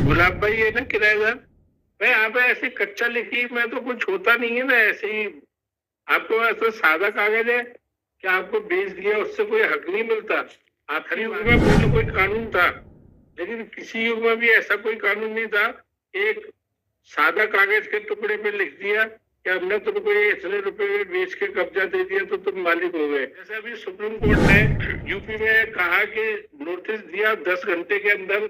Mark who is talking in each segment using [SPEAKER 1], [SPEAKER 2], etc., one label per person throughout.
[SPEAKER 1] गुलाब भाई है ना किराएदार। मैं यहाँ पे ऐसे कच्चा लिखी मैं तो कुछ होता नहीं है ना, ऐसे ही आपको ऐसा सादा कागज है कि आपको बेच दिया उससे कोई हक नहीं मिलता। आखिरी युग में कोई ना कोई कानून था, लेकिन किसी युग में भी ऐसा कोई कानून नहीं था। एक सादा कागज के टुकड़े पे लिख दिया कि हमने तुमको ये इतने रुपए में बेच के कब्जा दे दिया तो तुम मालिक हो गए। जैसे अभी सुप्रीम कोर्ट ने यूपी में कहा कि नोटिस दिया 10 घंटे के अंदर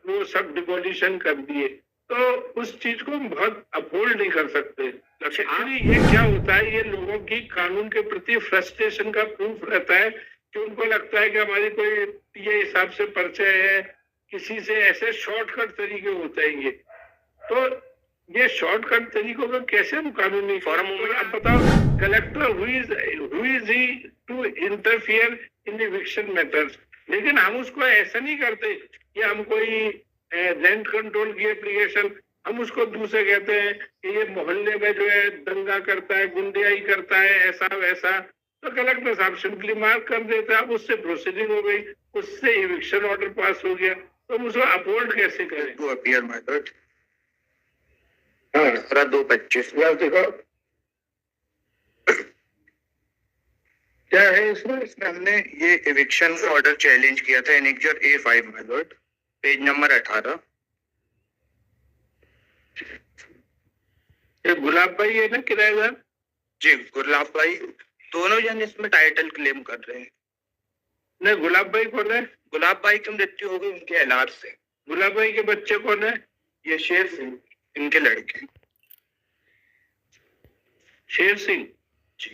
[SPEAKER 1] वो सब डिमोलिशन कर दिए, तो उस चीज को हम बहुत अपहोल्ड नहीं कर सकते। एक्चुअली ये क्या होता है, ये लोगों की कानून के प्रति फ्रस्ट्रेशन का प्रूफ रहता है कि उनको लगता है कि हमारी कोई ये हिसाब से परिचय है, किसी से ऐसे शॉर्टकट तरीके होते हैं ये। तो ये शॉर्टकट तरीकों में कैसे हम कानूनी फॉर्म होंगे? अब बताओ, collector who is he to interfere in eviction matters, लेकिन हम उसको ऐसा नहीं करते कि हम कोई रेंट कंट्रोल की एप्लीकेशन, हम उसको दूसरे कहते हैं कि ये मोहल्ले में जो है दंगा करता है, गुंडियाई करता है, ऐसा वैसा, तो कलेक्टर साहब सिंपली मार्क कर देते हैं। अब उससे प्रोसीडिंग हो गई, उससे इविक्शन ऑर्डर पास हो गया, तो हम उसको अपहोल्ड कैसे करें?
[SPEAKER 2] टू अपीयर मेथड 225 देखो क्या है इसमें हमने ये इविक्शन ऑर्डर चैलेंज किया था annexure A5 method, page number 18।
[SPEAKER 1] ये गुलाब भाई है ना किराएदार?
[SPEAKER 2] जी, गुलाब भाई, दोनों जन इसमें टाइटल क्लेम कर रहे हैं।
[SPEAKER 1] नहीं, गुलाब भाई कौन है?
[SPEAKER 2] गुलाब भाई की मृत्यु हो गई उनके ऐलान से।
[SPEAKER 1] गुलाब भाई के बच्चे कौन है?
[SPEAKER 2] ये शेर सिंह, इनके लड़के।
[SPEAKER 1] शेर सिंह
[SPEAKER 2] जी।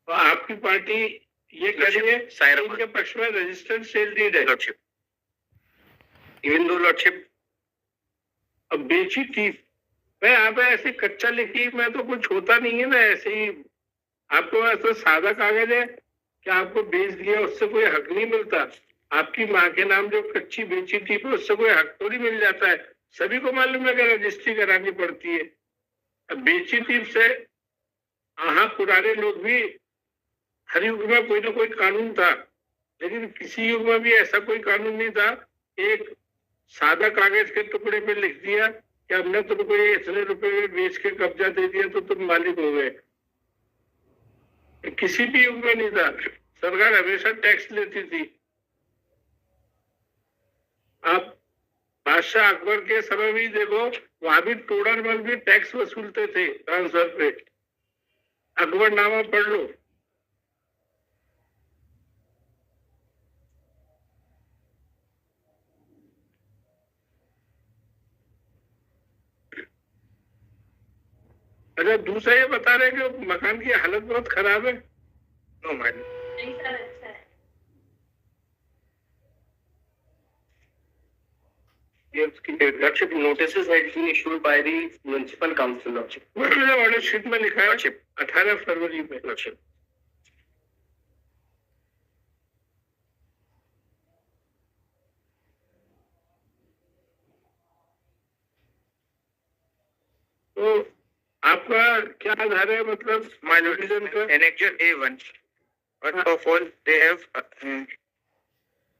[SPEAKER 1] तो आपकी पार्टी ये कह रही है इनके पक्ष में रजिस्टर्ड सेल डीड है।
[SPEAKER 2] Lordship, even though lordship.
[SPEAKER 1] अब बेची थी मैं यहाँ पे ऐसे कच्चा लिखी मैं तो कुछ होता नहीं है ना, ऐसे ही आपको ऐसा सादा कागज है कि आपको बेच दिया उससे कोई हक नहीं मिलता। आपकी माँ के नाम जो कच्ची बेची थी तो उससे कोई हक थोड़ी मिल जाता है। सभी को मालूम है कि रजिस्ट्री करानी पड़ती है। अब बेची थी से हाँ, पुराने लोग भी, हर युग में कोई ना कोई कानून था, लेकिन किसी युग में भी ऐसा कोई कानून नहीं था। एक सादा कागज के टुकड़े पे लिख दिया कि हमने तुमको ये इतने रुपए में बेच के कब्जा दे दिया तो तुम मालिक हो गए। किसी भी युग में नहीं था। सरकार हमेशा टैक्स लेती थी। आप बादशाह अकबर के समय भी देखो, वहां भी टोडरमल भी टैक्स वसूलते थे ट्रांसफर पे। अकबरनामा पढ़ लो। अच्छा, दूसरा ये बता रहे कि मकान की हालत बहुत खराब है।
[SPEAKER 2] No madam,
[SPEAKER 3] Lordship, notices had been issued by the municipal council. Lordship.
[SPEAKER 1] Order sheet में लिखा है 18 फरवरी में।
[SPEAKER 3] Lordship.
[SPEAKER 1] तो आपका क्या आधार है, मतलब माइनोरिटीजन का?
[SPEAKER 2] Annexure A1, first of all they have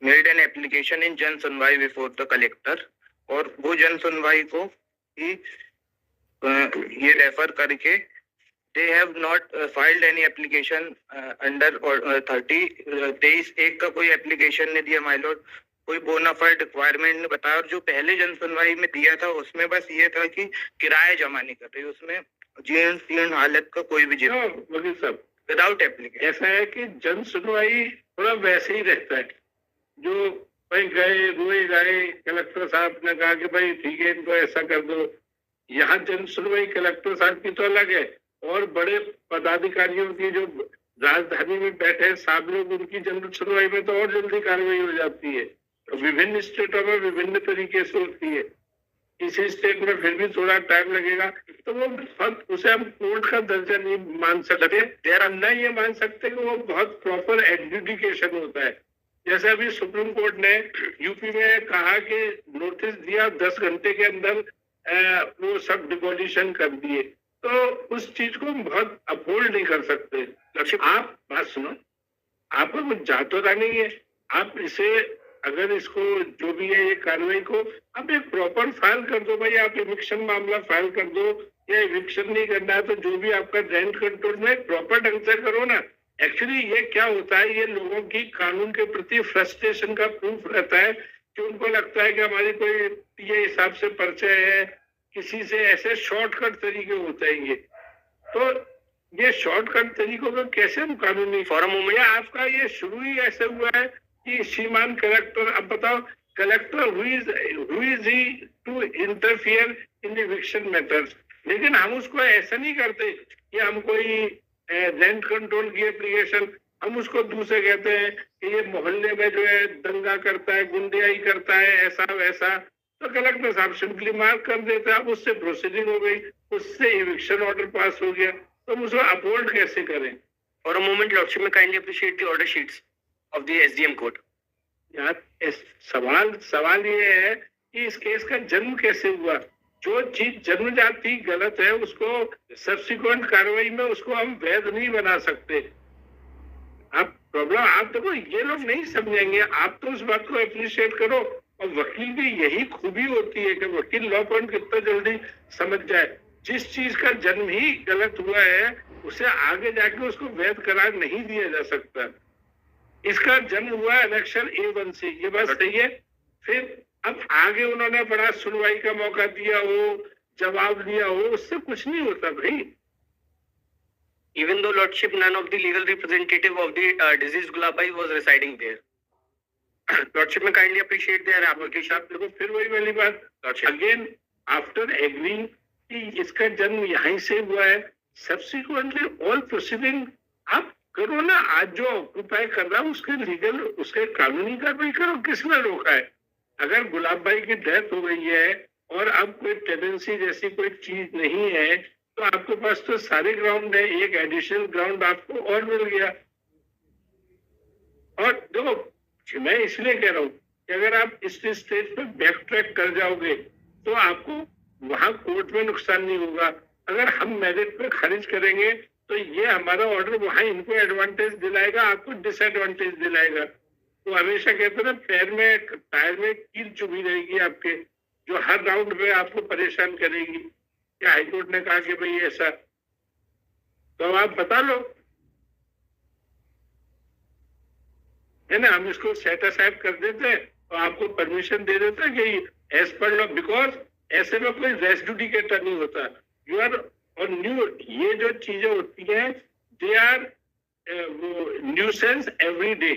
[SPEAKER 2] made an application in जन सुनवाई before the collector, और वो जन सुनवाई को ही ये रेफर करके they have not filed any application under 23 का कोई एप्लीकेशन नहीं दिया माय लॉर्ड। कोई बोनाफाइड रिक्वायरमेंट नहीं बताया, और जो पहले जन सुनवाई में दिया था उसमें बस ये था कि किराया जमा नहीं कर रही, उसमें जीर्ण शीर्ण हालत का कोई भी
[SPEAKER 1] वकील साहब,
[SPEAKER 2] विदाउट एप्लीकेशन।
[SPEAKER 1] ऐसा है कि जन सुनवाई थोड़ा वैसे ही रहता है, जो भाई गए रोए गए, कलेक्टर साहब ने कहा कि भाई ठीक है इनको ऐसा कर दो। यहाँ जन सुनवाई कलेक्टर साहब की तो अलग है, और बड़े पदाधिकारियों की जो राजधानी में बैठे साहब लोग, उनकी जन सुनवाई में तो और जल्दी कार्रवाई हो जाती है। तो विभिन्न स्टेटों में विभिन्न तरीके से होती है। किसी स्टेट में फिर भी थोड़ा टाइम लगेगा, तो वो बहुत, उसे हम कोर्ट का दर्जा नहीं मान सकते। देर हम नहीं ये मान सकते कि वो बहुत प्रॉपर एडजुडिकेशन होता है। जैसे अभी सुप्रीम कोर्ट ने यूपी में कहा कि नोटिस दिया 10 घंटे के अंदर वो सब डिमोलिशन कर दिए, तो उस चीज को हम बहुत अपहोल्ड नहीं कर सकते। आप बात सुनो, आपको कुछ जातो का नहीं है, आप इसे, अगर इसको जो भी है ये कार्रवाई को आप एक प्रॉपर फाइल कर दो भाई, आप इविक्शन मामला फाइल कर दो, या इविक्शन नहीं करना है तो जो भी आपका रेंट कंट्रोल में प्रॉपर ढंग से करो ना। एक्चुअली ये क्या होता है, ये लोगों की कानून के प्रति फ्रस्ट्रेशन का प्रूफ रहता है कि उनको लगता है कि हमारी कोई ये हिसाब से परिचय है, किसी से ऐसे शॉर्टकट तरीके होते हैं ये। तो ये शॉर्टकट तरीकों को कैसे हम कानूनी
[SPEAKER 3] फॉर अ मोमेंट
[SPEAKER 1] आपका ये शुरू ही ऐसे हुआ है कि श्रीमान कलेक्टर, अब बताओ collector who is he to interfere in eviction matters. लेकिन हम उसको ऐसा नहीं करते कि हम कोई रेंट कंट्रोल की एप्लीकेशन, हम उसको दूसरे कहते हैं कि ये मोहल्ले में जो है दंगा करता है, गुंडियाई करता है, ऐसा वैसा, तो कलेक्टर साहब सिंपली मार्क कर देते हैं। अब उससे प्रोसीडिंग हो गई, उससे इविक्शन ऑर्डर पास हो गया, तो हम उसको अपहोल्ड कैसे करें?
[SPEAKER 3] फॉर अ मोमेंट लॉर्डशिप में kindly appreciate the order sheets of the SDM court.
[SPEAKER 1] यार सवाल ये है कि इस केस का जन्म कैसे हुआ? जो चीज जन्मजात ही गलत है उसको सब्सिक्वेंट कार्रवाई में उसको हम वैध नहीं बना सकते। आप प्रॉब्लम, आप देखो ये लोग नहीं समझेंगे, आप तो उस बात को अप्रिशिएट करो। और वकील की यही खूबी होती है कि वकील लॉ पॉइंट कितना जल्दी समझ जाए। जिस चीज का जन्म ही गलत हुआ है उसे आगे जाके उसको वैध करार नहीं दिया जा सकता। इसका जन्म हुआ इलेक्शन A1 से, ये बात सही है। फिर अब आगे उन्होंने बड़ा सुनवाई का मौका दिया हो, जवाब दिया हो, उससे कुछ नहीं होता भाई।
[SPEAKER 3] Even though lordship, none of the legal representative of the deceased Gulabai was residing there. Lordship may kindly appreciate their application.
[SPEAKER 1] आप देखो फिर वही वाली बात, अगेन आफ्टर एग्रीइंग कि इसका जन्म यहीं से हुआ है, सब्सिक्वेंटली ऑल प्रोसीडिंग आप करो ना। आज जो ऑक्यूपाई कर रहा है उसके लीगल, उसके कानूनी कार्रवाई करो। किसने रोका है? अगर गुलाब भाई की डेथ हो गई है और अब कोई टेंडेंसी जैसी कोई चीज नहीं है तो आपके पास तो सारे ग्राउंड है, एक एडिशनल ग्राउंड आपको और मिल गया। और देखो मैं इसलिए कह रहा हूँ कि अगर आप इस स्टेज पे बैक ट्रैक कर जाओगे तो आपको वहां कोर्ट में नुकसान नहीं होगा। अगर हम मेरिट पे खारिज करेंगे तो ये हमारा ऑर्डर वहां इनको एडवांटेज दिलाएगा, आपको डिसएडवांटेज दिलाएगा। तो हमेशा कहते ना पैर में टायर में कील चुभी रहेगी आपके, जो हर राउंड में आपको परेशान करेगी। क्या हाईकोर्ट ने कहा कि भाई ऐसा, तो आप बता लो, है ना, हम इसको सेट असाइड कर देते हैं और आपको परमिशन दे देते हैं कि एज पर लॉ, बिकॉज ऐसे में कोई रेस जुडिकेटर नहीं होता। यू आर और न्यू, ये जो चीजें होती हैं they are nuisance every day.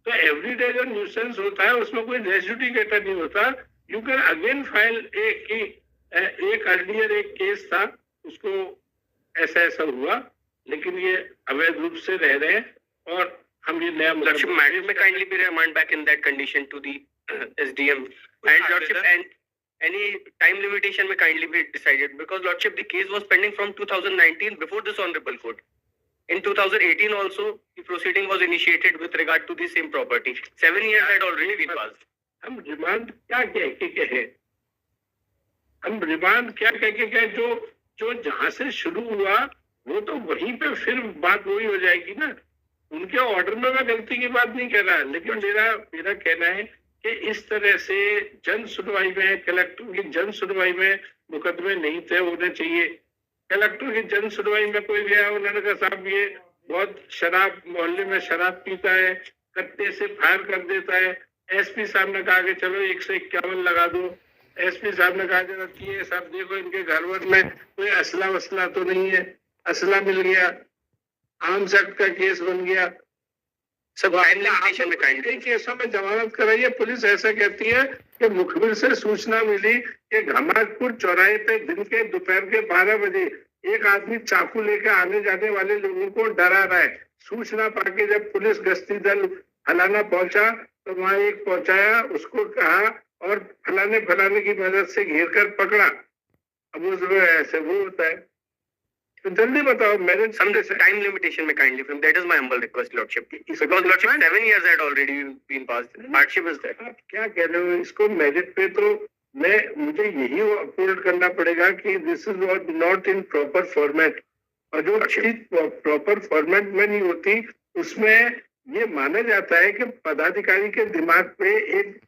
[SPEAKER 1] तो एवरी डे जो न्यूसेंस होता है उसमें कोई रेस जुडिकेटर नहीं होता। यू कैन अगेन फाइल एक अर्लियर एक केस था, उसको ऐसा ऐसा हुआ, लेकिन ये अवैध रूप से रह रहे हैं और हम ये नया
[SPEAKER 3] Lordship, matter may kindly be remanded back in that condition to the SDM. And Lordship, and any time limitation may kindly be decided because Lordship, the case was pending from 2019 before this honorable court. In 2018 also, the proceeding was initiated with regard to the same property. 7 years had already been passed.
[SPEAKER 1] हम remand क्या कह के कहे, हम remand क्या कह के कहे, जो जहां से शुरू हुआ वो तो वहीं पे फिर बात वही हो जाएगी ना। उनके ऑर्डर में मैं गलती की बात नहीं कर रहा, लेकिन मेरा कहना है कि इस तरह से जन सुनवाई में, कलेक्टर की जन सुनवाई में मुकदमे नहीं तय होने चाहिए। कलेक्टर की जन सुनवाई में कोई गया, उन्होंने कहा साहब ये बहुत शराब, मोहल्ले में शराब पीता है, कट्टे से फायर कर देता है। एसपी साहब ने कहा कि चलो 151 लगा दो। एसपी साहब ने कहा जरा साहब देखो इनके घर वर में कोई असला वसला तो नहीं है, असला मिल गया, आर्म्स एक्ट का केस बन गया।
[SPEAKER 3] सब
[SPEAKER 1] कई केसों में जमानत कराइए। पुलिस ऐसा कहती है कि मुखबिर से सूचना मिली कि घमारपुर चौराहे पे दिन के दोपहर के 12 बजे एक आदमी चाकू लेकर आने जाने वाले लोगों को डरा रहा है। सूचना पाके जब पुलिस गश्ती दल फलाना पहुंचा तो वहां एक पहुंचाया, उसको कहा और फलाने की मदद से घेर कर पकड़ा। अब उसमें ऐसे वो होता है, तो जल्दी बताओ। मैंने
[SPEAKER 3] some time limitation may kindly from that is my humble request Lordship because Lordship 7 years had already been passed. Hardship is there.
[SPEAKER 1] आप क्या कह रहे हो? इसको मेरिट पे तो मुझे यही अपलोड करना पड़ेगा कि this is not in proper format, और जो चीज प्रॉपर फॉर्मेट में नहीं होती उसमें ये माना जाता है कि पदाधिकारी के दिमाग पे एक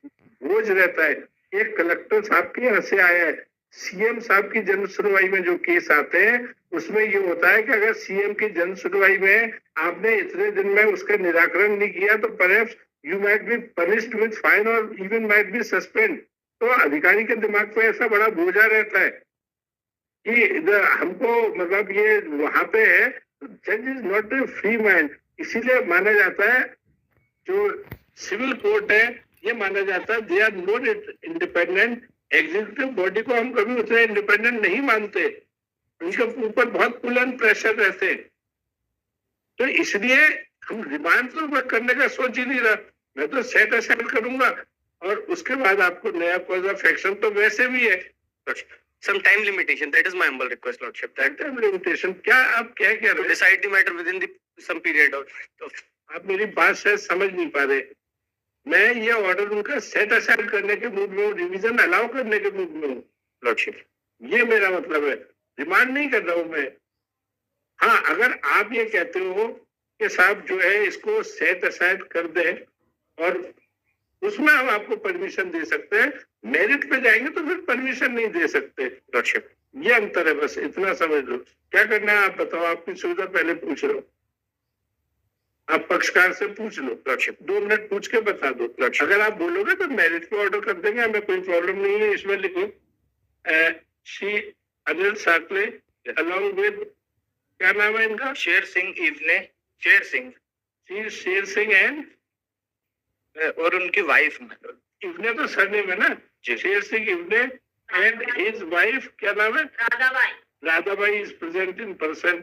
[SPEAKER 1] बोझ रहता है। एक कलेक्टर साहब के यहाँ से आया है, सीएम साहब की जन सुनवाई में जो केस आते हैं उसमें ये होता है कि अगर सीएम की जन सुनवाई में आपने इतने दिन में उसका निराकरण नहीं किया तो perhaps you might be punished with fine और इवन माइट बी सस्पेंड। तो अधिकारी के दिमाग पे ऐसा बड़ा बोझा रहता है कि हमको मतलब ये वहां पे है, जज is not a free man. इसीलिए माना जाता है जो सिविल कोर्ट है ये माना जाता है they are not independent. Executive body को हम कभी उतना इंडिपेंडेंट नहीं मानते, उनके ऊपर बहुत पुल एंड प्रेशर रहते हैं। तो इसलिए हम रिमांड तो करने का सोच ही नहीं रहा, मैं तो सेट असाइड करूंगा और उसके बाद आपको नया कॉज ऑफ एक्शन तो वैसे भी है।
[SPEAKER 3] Some time limitation. That is my humble request, Lordship. That
[SPEAKER 1] time limitation क्या आप क्या कह
[SPEAKER 3] to
[SPEAKER 1] रहे हैं?
[SPEAKER 3] decide the matter within the some period of
[SPEAKER 1] आप मेरी बात शायद समझ नहीं पा रहे। मैं ये ऑर्डर उनका सेट असाइड करने के मूड में हूँ, रिवीजन अलाउ करने के मूड में हूँ
[SPEAKER 3] Lordship.
[SPEAKER 1] ये मेरा मतलब है, रिमांड नहीं कर रहा हूँ मैं। हाँ, अगर आप ये कहते हो कि साहब जो है इसको सेट असाइड कर दे और उसमें हम आपको परमिशन दे सकते हैं, मेरिट पे जाएंगे तो फिर परमिशन नहीं दे सकते।
[SPEAKER 3] Lordship.
[SPEAKER 1] ये अंतर है, बस इतना समझ लो। क्या करना है आप बताओ, आपकी सुविधा पहले पूछ लो, आप पक्षकार से पूछ लो।
[SPEAKER 3] Lordship.
[SPEAKER 1] 2 मिनट पूछ के बता दो। अगर आप बोलोगे तो मेरिट पे ऑर्डर कर देंगे, हमें कोई प्रॉब्लम नहीं है। इसमें लिखो श्री अनिल साकले अलॉन्ग विद, क्या नाम है इनका?
[SPEAKER 2] शेर सिंह इवने, शेर सिंह
[SPEAKER 1] श्री शेर सिंह एंड
[SPEAKER 2] और उनकी वाइफ
[SPEAKER 1] इवने तो सरनेम है ना,
[SPEAKER 2] जी।
[SPEAKER 1] Sher Singh Iwane and his wife क्या नाम है?
[SPEAKER 4] Radhabai.
[SPEAKER 1] Radhabai is present in person.